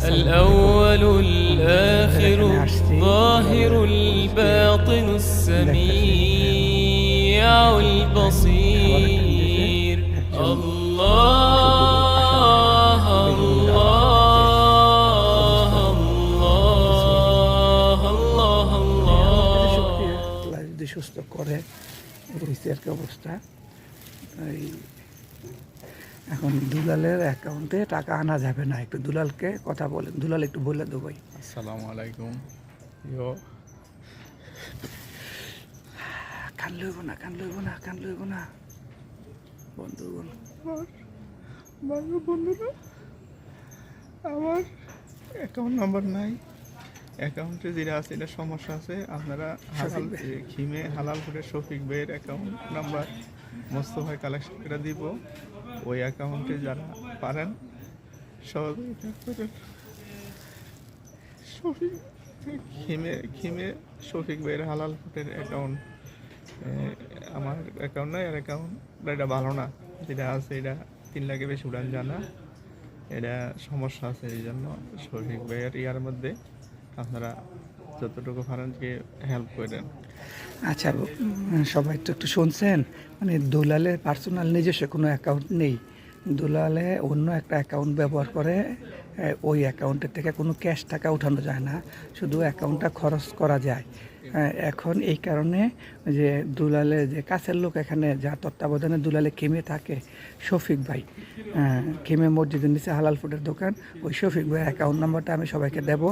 الأول الآخر الظاهر الباطن السميع البصير الله الله الله الله الله যদি সুস্থ করে আর কি অবস্থা। এখন দুলালের অ্যাকাউন্টে টাকা আনা যাবে না, একটু দুলালকে কথা বলেন। দুলাল একটু বলে দেবো ভাই। আসসালামু আলাইকুম। কান লইব না, কান লইব না, কান লইব না বন্ধুগণ। বন্ধুরা, আমার অ্যাকাউন্ট নাম্বার নাই, অ্যাকাউন্টে যেটা আছে এটা সমস্যা আছে। আপনারা খিমে হালালপুরের শফিক ভাইয়ের অ্যাকাউন্ট নাম্বার মোস্তফায় কালেকশন করে দিব। ওই অ্যাকাউন্টে যারা পারেন সহযোগিতা করেন। খিমে শফিক ভাইয়ের হালালপুরের অ্যাকাউন্ট আমার অ্যাকাউন্ট নয়, আর অ্যাকাউন্ট এটা ভালো না, যেটা আছে এটা 3 লাখের বেশি উড়ান জানা, এটা সমস্যা আছে। এই জন্য শফিক ভাইয়ের ইয়ার মধ্যে আপনারা যতটুকু পারেন হেল্প করেন। আচ্ছা, সবাই তো একটু শুনছেন, মানে দুলালের পার্সোনাল নিজস্ব কোনো অ্যাকাউন্ট নেই। দুলালে অন্য একটা অ্যাকাউন্ট ব্যবহার করে, ওই অ্যাকাউন্টের থেকে কোনো ক্যাশ টাকা উঠানো যায় না, শুধু অ্যাকাউন্টটা খরচ করা যায়। এখন এই কারণে যে দুলালে যে কাছের লোক, এখানে যা তত্ত্বাবধানে দুলালে খেমে থাকে শফিক ভাই, খেমে মসজিদের নিচে হালাল ফুডের দোকান, ওই শফিক ভাইয়ের অ্যাকাউন্ট নাম্বারটা আমি সবাইকে দেব।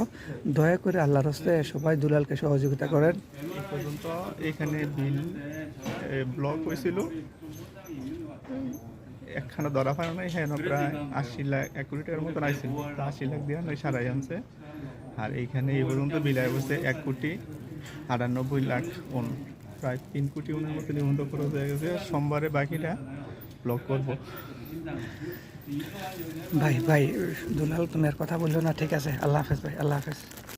দয়া করে আল্লাহর রাস্তায় সবাই দুলালকে সহযোগিতা করেন। এই পর্যন্ত এখানে বিল ব্লক হয়েছিল, একখানা ধরা পায় নাই। হ্যাঁ, প্রায় 80 লাখ 1 কোটি টাকার মতন আইছিল, 80 লাখ দিয়ে সারাই আনছে। আর এইখানে এই পর্যন্ত বিলায় বসে 1,98,00,000 প্রায় 3 কোটি ওনার মতো নিবন্ধ করা হয়ে গেছে। সোমবারে বাকিটা ব্লক করবো। ভাই দুলাল তুমি আর কথা বললো না, ঠিক আছে, আল্লাহ হাফেজ ভাই, আল্লাহ হাফেজ।